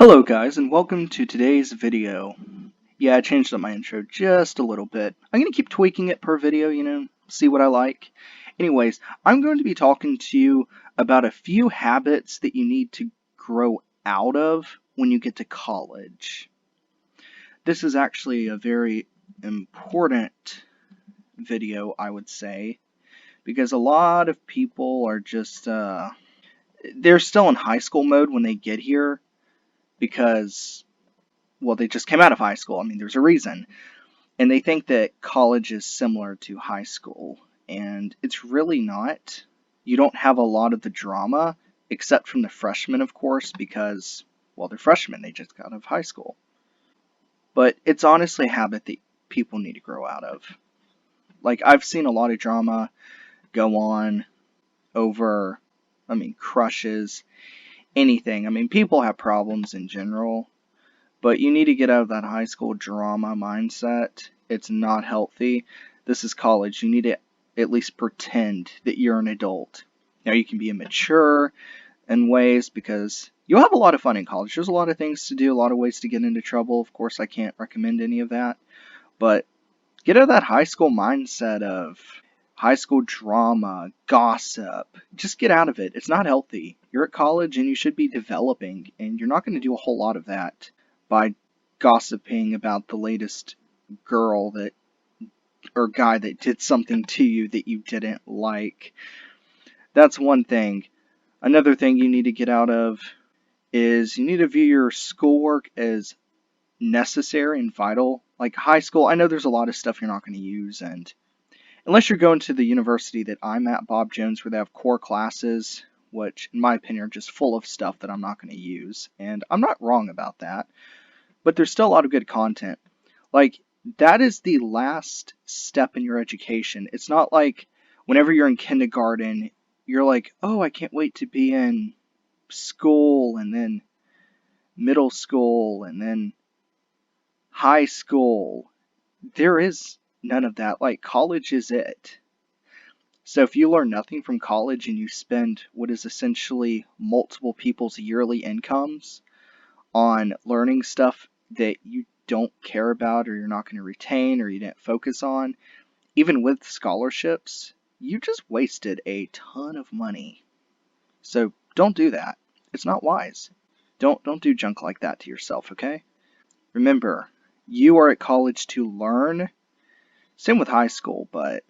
Hello guys, and welcome to today's video. Yeah, I changed up my intro just a little bit. I'm going to keep tweaking it per video, see what I like. Anyways, I'm going to be talking to you about a few habits that you need to grow out of when you get to college. This is actually a very important video, I would say, because a lot of people are just, they're still in high school mode when they get here because well, they just came out of high school. I mean, there's a reason. And they think that college is similar to high school. And it's really not. You don't have a lot of the drama, except from the freshmen, of course, because, well, they're freshmen. They just got out of high school. But it's honestly a habit that people need to grow out of. Like, I've seen a lot of drama go on over, crushes, anything. People have problems in general. But you need to get out of that high school drama mindset. It's not healthy. This is college. You need to at least pretend that you're an adult. Now, you can be immature in ways because you'll have a lot of fun in college. There's a lot of things to do, a lot of ways to get into trouble. Of course, I can't recommend any of that. But get out of that high school mindset of high school drama, gossip. Just get out of it. It's not healthy. You're at college and you should be developing, and you're not going to do a whole lot of that by gossiping about the latest girl that or guy that did something to you that you didn't like. That's one thing. Another thing you need to get out of is you need to view your schoolwork as necessary and vital. Like high school, I know there's a lot of stuff you're not going to use, and unless you're going to the university that I'm at, Bob Jones, where they have core classes, which in my opinion are just full of stuff that I'm not going to use, and I'm not wrong about that. But there's still a lot of good content. Like, that is the last step in your education. It's not like whenever you're in kindergarten, you're like, oh, I can't wait to be in school, and then middle school, and then high school. There is none of that. Like, college is it. So if you learn nothing from college and you spend what is essentially multiple people's yearly incomes on learning stuff that you don't care about or you're not going to retain or you didn't focus on, even with scholarships, you just wasted a ton of money. So don't do that. It's not wise. Don't do junk like that to yourself, okay? Remember, you are at college to learn. Same with high school, but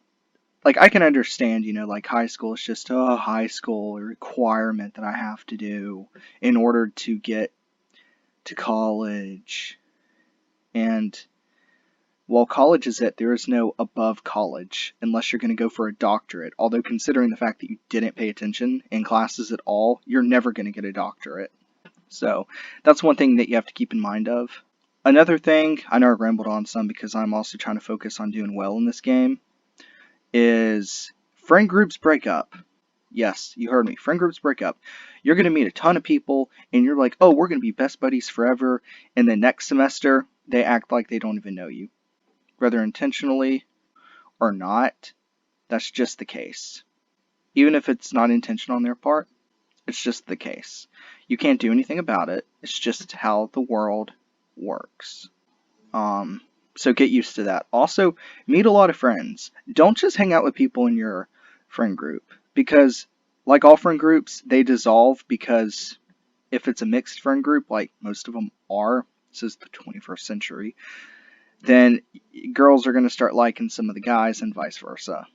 like I can understand, like high school is just a high school requirement that I have to do in order to get to college. And while college is it, there is no above college unless you're going to go for a doctorate. Although considering the fact that you didn't pay attention in classes at all, you're never going to get a doctorate. So that's one thing that you have to keep in mind of. Another thing, I know I rambled on some because I'm also trying to focus on doing well in this game, is friend groups break up. Yes, you heard me. Friend groups break up. You're going to meet a ton of people, and you're like, oh, we're going to be best buddies forever. And then next semester, they act like they don't even know you. Whether intentionally or not, that's just the case. Even if it's not intentional on their part, it's just the case. You can't do anything about it. It's just how the world works. So get used to that. Also, meet a lot of friends. Don't just hang out with people in your friend group, because like all friend groups, they dissolve because if it's a mixed friend group, like most of them are, this is the 21st century, then girls are going to start liking some of the guys and vice versa.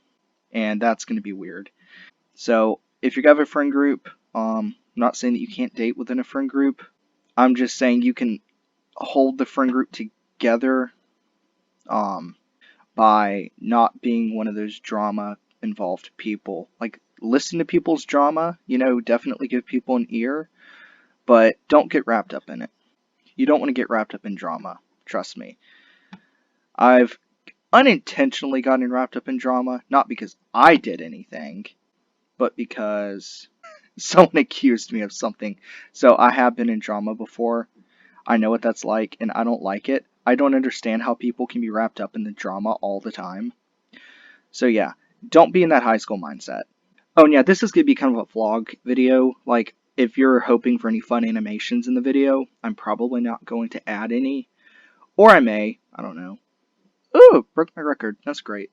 And that's going to be weird. So if you have a friend group, I'm not saying that you can't date within a friend group. I'm just saying you can hold the friend group together by not being one of those drama involved people. Like, listen to people's drama, definitely give people an ear, but don't get wrapped up in it. You don't want to get wrapped up in drama. Trust me. I've unintentionally gotten wrapped up in drama, not because I did anything, but because someone accused me of something. So I have been in drama before. I know what that's like, and I don't like it. I don't understand how people can be wrapped up in the drama all the time. So yeah, don't be in that high school mindset. Oh and yeah, this is going to be kind of a vlog video. Like, if you're hoping for any fun animations in the video, I'm probably not going to add any. Or I may. I don't know. Ooh, broke my record. That's great.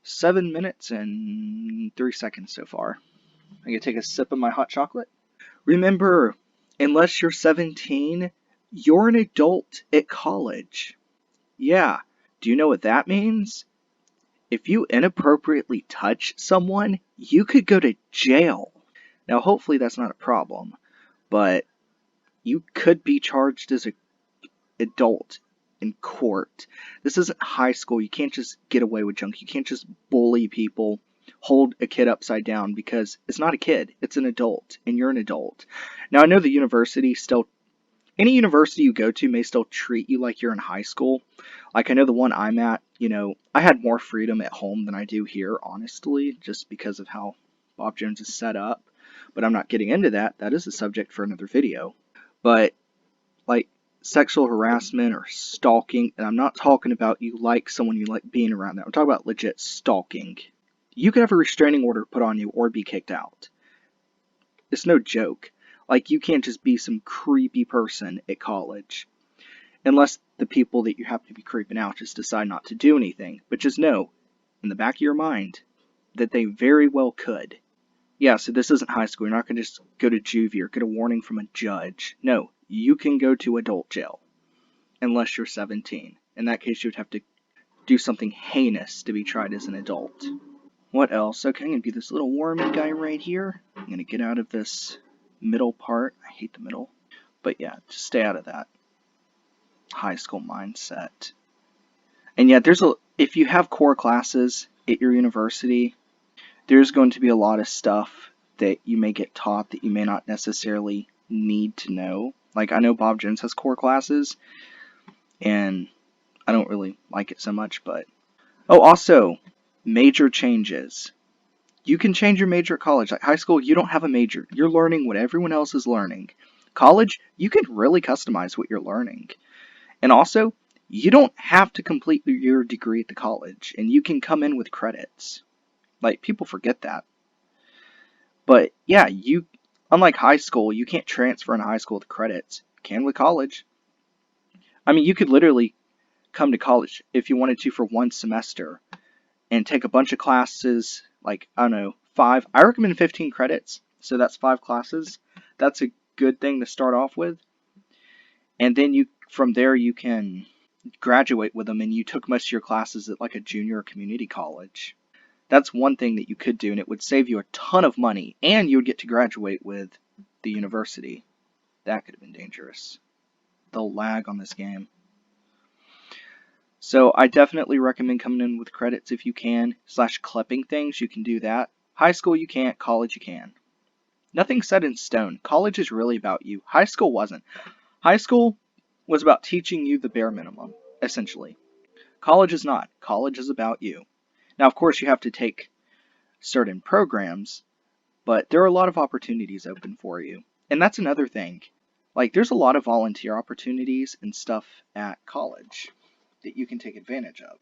7 minutes and 3 seconds so far. I'm going to take a sip of my hot chocolate. Remember, unless you're 17, you're an adult at college. Yeah. Do you know what that means? If you inappropriately touch someone, you could go to jail. Now, hopefully that's not a problem, but you could be charged as an adult in court. This isn't high school. You can't just get away with junk. You can't just bully people, hold a kid upside down, because it's not a kid. It's an adult, and you're an adult. Now, I know the university still, any university you go to may still treat you like you're in high school. Like, I know the one I'm at, I had more freedom at home than I do here, honestly, just because of how Bob Jones is set up. But I'm not getting into that. That is a subject for another video. But, like, sexual harassment or stalking, and I'm not talking about you like someone you like being around. I'm talking about legit stalking. You could have a restraining order put on you or be kicked out. It's no joke. Like, you can't just be some creepy person at college. Unless the people that you happen to be creeping out just decide not to do anything. But just know, in the back of your mind, that they very well could. Yeah, so this isn't high school. You're not going to just go to juvie or get a warning from a judge. No, you can go to adult jail. Unless you're 17. In that case, you would have to do something heinous to be tried as an adult. What else? Okay, I'm going to be this little wormy guy right here. I'm going to get out of this middle part. I hate the middle. But yeah, just stay out of that high school mindset. And yeah, if you have core classes at your university, there's going to be a lot of stuff that you may get taught that you may not necessarily need to know. Like, I know Bob Jones has core classes, and I don't really like it so much, but... Oh, also, major changes. You can change your major at college. Like high school, you don't have a major. You're learning what everyone else is learning. College, you can really customize what you're learning. And also, you don't have to complete your degree at the college, and you can come in with credits. Like, people forget that. But yeah, unlike high school, you can't transfer in high school with credits. You can with college. I mean, you could literally come to college if you wanted to for one semester and take a bunch of classes, like, I don't know, 5. I recommend 15 credits, so that's 5 classes. That's a good thing to start off with. And then from there you can graduate with them, and you took most of your classes at like a junior or community college. That's one thing that you could do, and it would save you a ton of money, and you would get to graduate with the university. That could have been dangerous. The lag on this game. So I definitely recommend coming in with credits if you can, / clipping things, you can do that. High school you can't, college you can. Nothing's set in stone. College is really about you. High school wasn't. High school was about teaching you the bare minimum, essentially. College is not. College is about you. Now, of course, you have to take certain programs, but there are a lot of opportunities open for you. And that's another thing. Like, there's a lot of volunteer opportunities and stuff at college that you can take advantage of.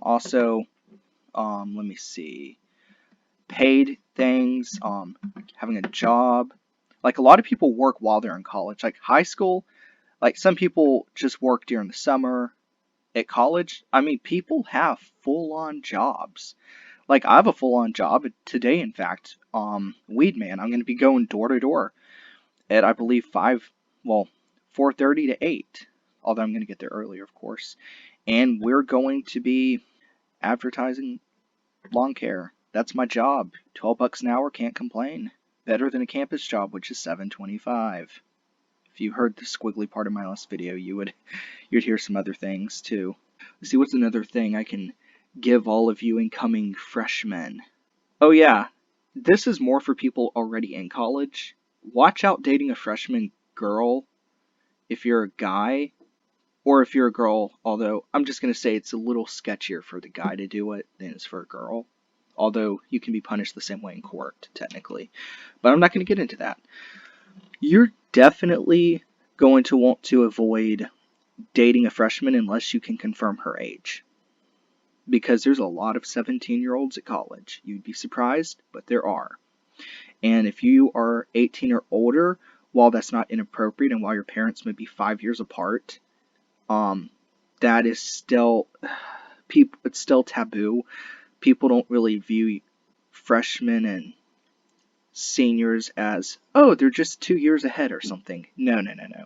Also, let me see. Paid things, having a job. Like, a lot of people work while they're in college. Like, high school, like, some people just work during the summer. At college, I mean, people have full-on jobs. Like, I have a full-on job today, in fact. Weed man. I'm going to be going door to door at, I believe, 4:30 to 8. Although I'm going to get there earlier, of course. And we're going to be advertising lawn care. That's my job. $12 an hour, can't complain. Better than a campus job, which is $7.25. If you heard the squiggly part of my last video, you'd hear some other things too. Let's see, what's another thing I can give all of you incoming freshmen? Oh yeah, this is more for people already in college. Watch out dating a freshman girl if you're a guy, or if you're a girl, although I'm just going to say it's a little sketchier for the guy to do it than it's for a girl. Although you can be punished the same way in court, technically. But I'm not going to get into that. You're definitely going to want to avoid dating a freshman unless you can confirm her age. Because there's a lot of 17-year-olds at college. You'd be surprised, but there are. And if you are 18 or older, while that's not inappropriate and while your parents may be 5 years apart, um, that is still it's still taboo. People don't really view freshmen and seniors as, oh, they're just 2 years ahead or something. No, no, no, no.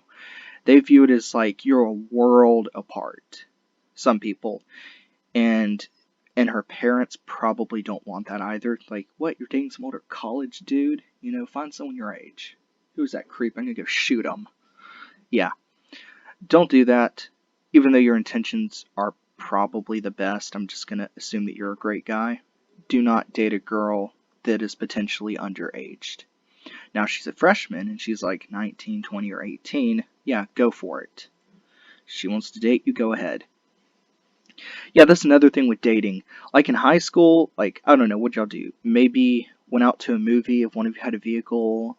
They view it as like you're a world apart. Some people. And her parents probably don't want that either. Like, what? You're dating some older college dude? You know, find someone your age. Who's that creep? I'm gonna go shoot him. Yeah, don't do that. Even though your intentions are probably the best, I'm just gonna assume that you're a great guy. Do not date a girl that is potentially underaged. Now, she's a freshman and she's like 19, 20, or 18. Yeah, go for it. She wants to date you, go ahead. Yeah, that's another thing with dating. Like in high school, like, I don't know, what y'all do? Maybe went out to a movie if one of you had a vehicle,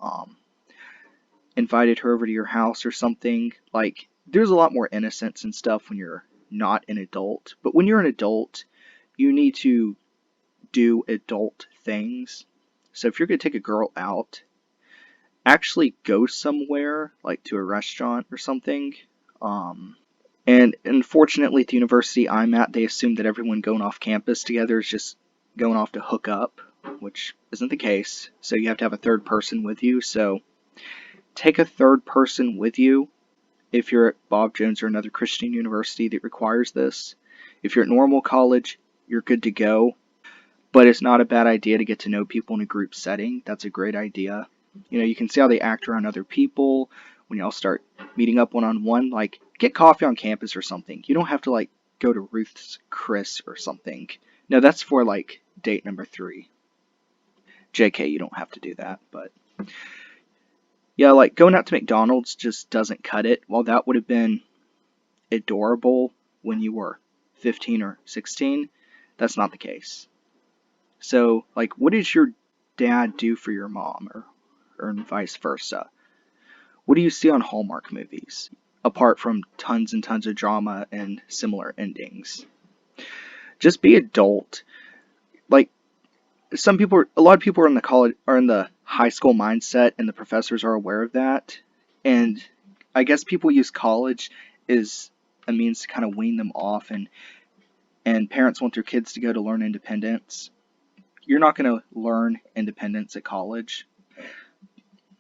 invited her over to your house or something. Like, there's a lot more innocence and stuff when you're not an adult. But when you're an adult, you need to do adult things. So if you're going to take a girl out, actually go somewhere, like to a restaurant or something. And unfortunately, at the university I'm at, they assume that everyone going off campus together is just going off to hook up, which isn't the case. So you have to have a third person with you. So take a third person with you if you're at Bob Jones or another Christian university that requires this. If you're at normal college, you're good to go. But it's not a bad idea to get to know people in a group setting. That's a great idea. You know, you can see how they act around other people when y'all start meeting up one-on-one. Like, get coffee on campus or something. You don't have to, like, go to Ruth's Chris or something. No, that's for, like, date number 3. JK, you don't have to do that. But, yeah, like, going out to McDonald's just doesn't cut it. While that would have been adorable when you were 15 or 16, that's not the case. So, like, what does your dad do for your mom, or vice versa? What do you see on Hallmark movies, apart from tons and tons of drama and similar endings? Just be adult. Like, a lot of people are in the college, are in the high school mindset, and the professors are aware of that. And I guess people use college as a means to kind of wean them off, and parents want their kids to go to learn independence. You're not going to learn independence at college.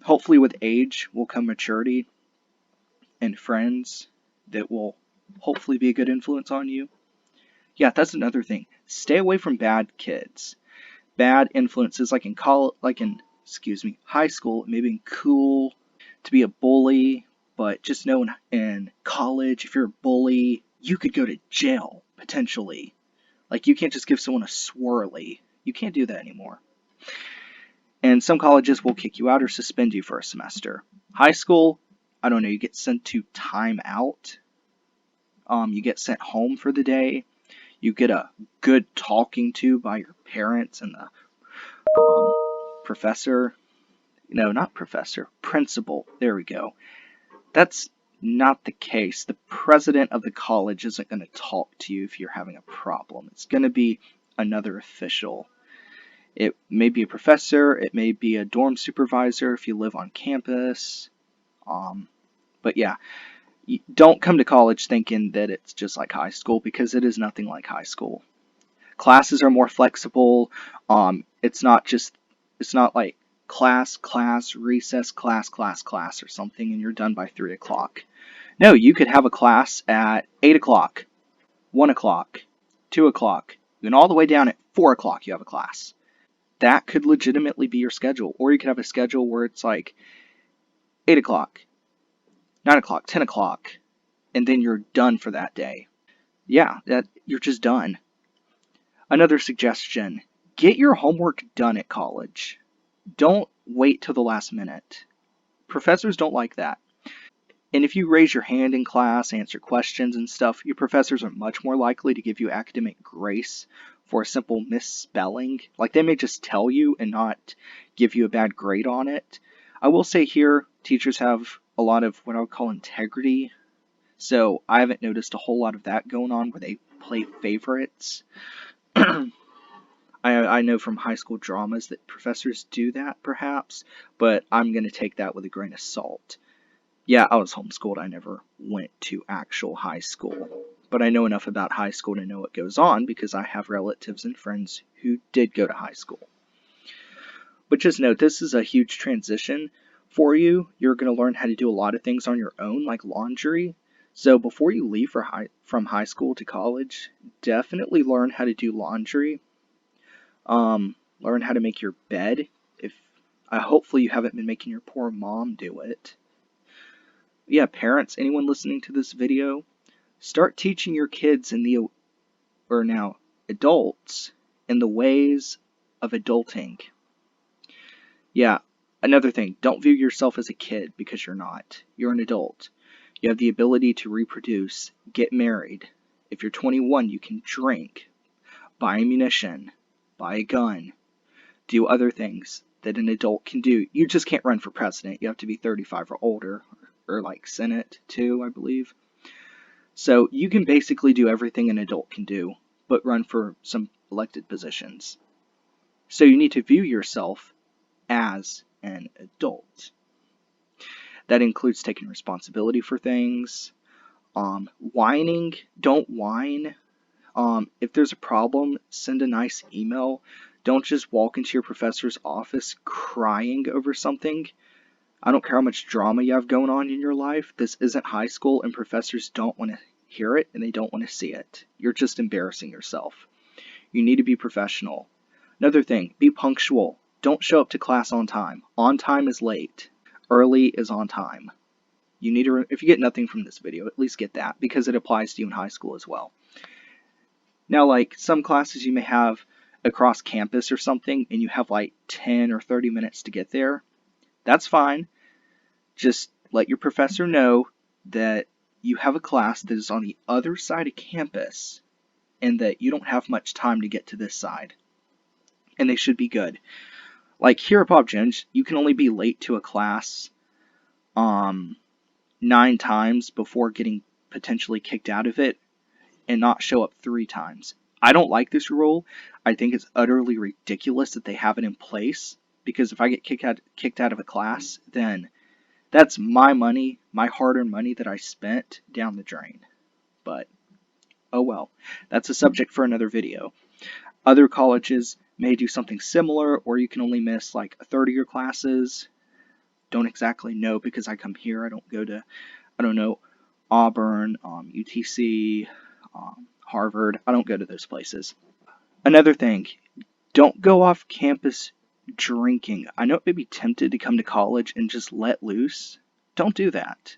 Hopefully, with age will come maturity and friends that will hopefully be a good influence on you. Yeah, that's another thing. Stay away from bad kids. Bad influences, like in college, high school. It may be cool to be a bully, but just know in college, if you're a bully, you could go to jail potentially. Like, you can't just give someone a swirly. You can't do that anymore. And some colleges will kick you out or suspend you for a semester. High school, I don't know, you get sent to time out. You get sent home for the day. You get a good talking to by your parents and the professor. No, not professor, principal. There we go. That's not the case. The president of the college isn't going to talk to you if you're having a problem. It's going to be another official. It may be a professor, it may be a dorm supervisor if you live on campus. But yeah, don't come to college thinking that it's just like high school, because it is nothing like high school. Classes are more flexible. It's not like class, recess, class, or something, and you're done by 3 o'clock. No, you could have a class at 8 o'clock, 1 o'clock, 2 o'clock, and all the way down at 4 o'clock you have a class. That could legitimately be your schedule. Or you could have a schedule where it's like 8 o'clock, 9 o'clock, 10 o'clock, and then you're done for that day. Yeah, you're just done. Another suggestion, get your homework done at college. Don't wait till the last minute. Professors don't like that. And if you raise your hand in class, answer questions and stuff, your professors are much more likely to give you academic grace for a simple misspelling. Like, they may just tell you and not give you a bad grade on it. I will say here, teachers have a lot of what I would call integrity. So I haven't noticed a whole lot of that going on where they play favorites. I know from high school dramas that professors do that, perhaps, but I'm going to take that with a grain of salt. Yeah, I was homeschooled. I never went to actual high school. But I know enough about high school to know what goes on because I have relatives and friends who did go to high school. But just note, this is a huge transition for you. You're going to learn how to do a lot of things on your own, like laundry. So before you leave from high school to college, definitely learn how to do laundry. Learn how to make your bed. If hopefully you haven't been making your poor mom do it. Yeah, parents, anyone listening to this video, start teaching your kids or now adults in the ways of adulting. Yeah, another thing, don't view yourself as a kid because you're not. You're an adult. You have the ability to reproduce, get married. If you're 21, you can drink, buy ammunition, buy a gun, do other things that an adult can do. You just can't run for president. You have to be 35 or older, or like Senate too, I believe. So you can basically do everything an adult can do, but run for some elected positions. So you need to view yourself as an adult. That includes taking responsibility for things. Whining, don't whine. If there's a problem, send a nice email. Don't just walk into your professor's office crying over something. I don't care how much drama you have going on in your life. This isn't high school, and professors don't want to hear it, and they don't want to see it. You're just embarrassing yourself. You need to be professional. Another thing, be punctual. Don't show up to class on time. On time is late. Early is on time. You need to, if you get nothing from this video, at least get that, because it applies to you in high school as well. Now, like some classes you may have across campus or something, and you have like 10 or 30 minutes to get there. That's fine. Just let your professor know that you have a class that is on the other side of campus and that you don't have much time to get to this side. And they should be good. Like here at Bob Jones, you can only be late to a class 9 times before getting potentially kicked out of it and not show up 3 times. I don't like this rule. I think it's utterly ridiculous that they have it in place, because if I get kicked out of a class, then that's my money, my hard-earned money that I spent down the drain. But, oh well. That's a subject for another video. Other colleges may do something similar, or you can only miss like a third of your classes. Don't exactly know because I come here. I don't go to, I don't know, Auburn, UTC, Harvard. I don't go to those places. Another thing, don't go off campus drinking. I know it may be tempted to come to college and just let loose. Don't do that.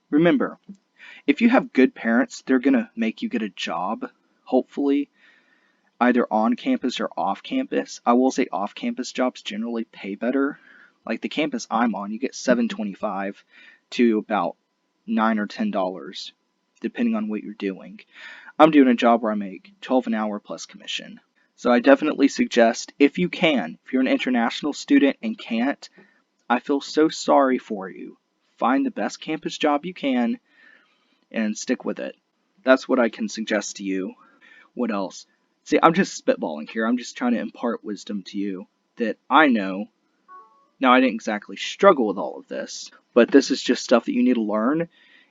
Remember, if you have good parents, they're going to make you get a job, hopefully, either on campus or off campus. I will say off campus jobs generally pay better. Like the campus I'm on, you get $7.25 to about $9 or $10, depending on what you're doing. I'm doing a job where I make $12 an hour plus commission. So I definitely suggest, if you can, if you're an international student and can't, I feel so sorry for you. Find the best campus job you can and stick with it. That's what I can suggest to you. What else? See, I'm just spitballing here. I'm just trying to impart wisdom to you that I know. Now, I didn't exactly struggle with all of this, but this is just stuff that you need to learn.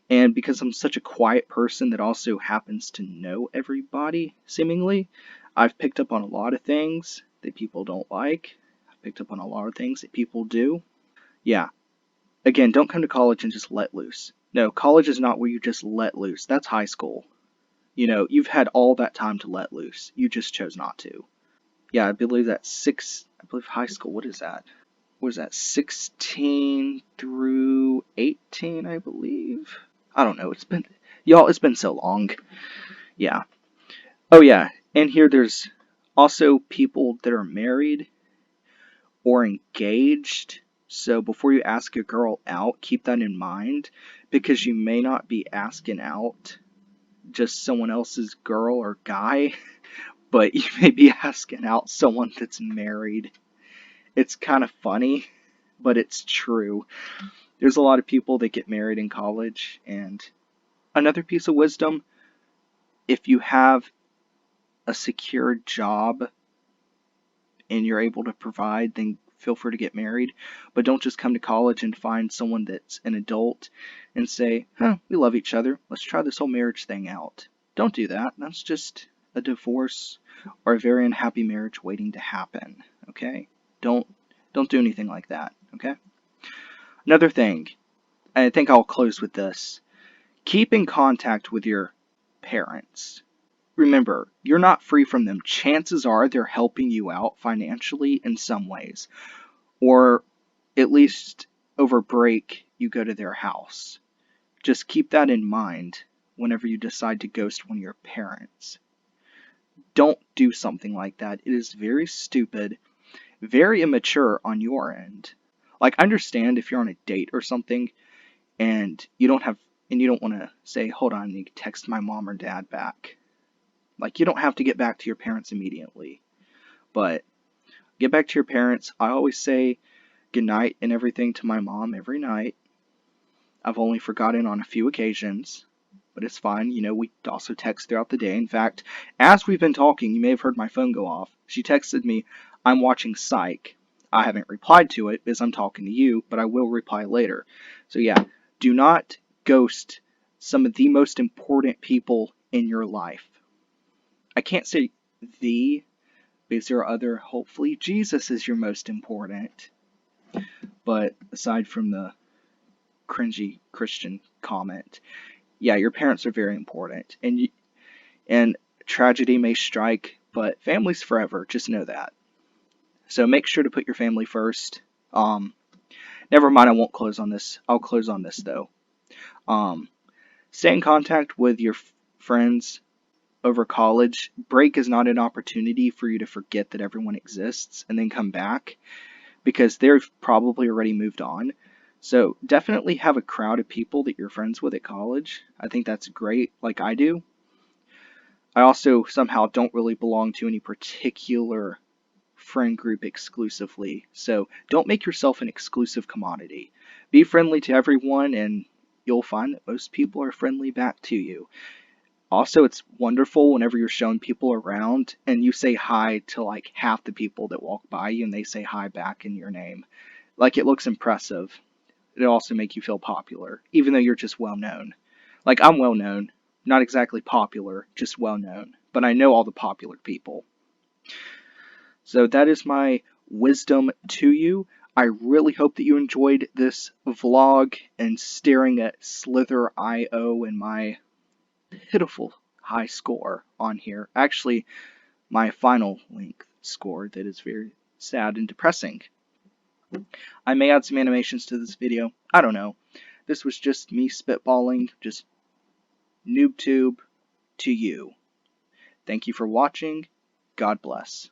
And because I'm such a quiet person that also happens to know everybody, seemingly, I've picked up on a lot of things that people don't like. I've picked up on a lot of things that people do. Yeah. Again, don't come to college and just let loose. No, college is not where you just let loose. That's high school. You know, you've had all that time to let loose. You just chose not to. Yeah, I believe high school, what is that? What is that, 16 through 18, I believe? I don't know, it's been so long. Yeah. Oh yeah, and here there's also people that are married or engaged. So before you ask a girl out, keep that in mind, because you may not be asking out just someone else's girl or guy, but you may be asking out someone that's married. It's kind of funny, but it's true. There's a lot of people that get married in college. And another piece of wisdom, if you have a secure job and you're able to provide, then feel free to get married. But don't just come to college and find someone that's an adult and say, huh, we love each other. Let's try this whole marriage thing out. Don't do that. That's just a divorce or a very unhappy marriage waiting to happen. Okay? Don't do anything like that. Okay? Another thing, I think I'll close with this. Keep in contact with your parents. Remember, you're not free from them. Chances are they're helping you out financially in some ways. Or at least over break, you go to their house. Just keep that in mind whenever you decide to ghost one of your parents. Don't do something like that. It is very stupid, very immature on your end. Like, I understand if you're on a date or something and you don't want to say, hold on, I need to text my mom or dad back. Like, you don't have to get back to your parents immediately. But get back to your parents. I always say goodnight and everything to my mom every night. I've only forgotten on a few occasions, but it's fine. You know, we also text throughout the day. In fact, as we've been talking, you may have heard my phone go off. She texted me, I'm watching Psych. I haven't replied to it because I'm talking to you, but I will reply later. So yeah, do not ghost some of the most important people in your life. I can't say the, because there are other, hopefully Jesus is your most important. But aside from the cringy Christian comment, yeah, your parents are very important. And tragedy may strike, but family's forever. Just know that. So make sure to put your family first. Never mind, I won't close on this. I'll close on this though. Stay in contact with your friends over college. Break is not an opportunity for you to forget that everyone exists and then come back, because they've probably already moved on. So definitely have a crowd of people that you're friends with at college. I think that's great, like I do. I also somehow don't really belong to any particular friend group exclusively. So don't make yourself an exclusive commodity. Be friendly to everyone and you'll find that most people are friendly back to you. Also, it's wonderful whenever you're showing people around and you say hi to like half the people that walk by you and they say hi back in your name. Like, it looks impressive. It'll also make you feel popular, even though you're just well known. Like, I'm well known, not exactly popular, just well known, but I know all the popular people. So that is my wisdom to you. I really hope that you enjoyed this vlog and staring at Slither.io and my pitiful high score on here. Actually, my final length score that is very sad and depressing. I may add some animations to this video. I don't know. This was just me spitballing, just NoobToob to you. Thank you for watching. God bless.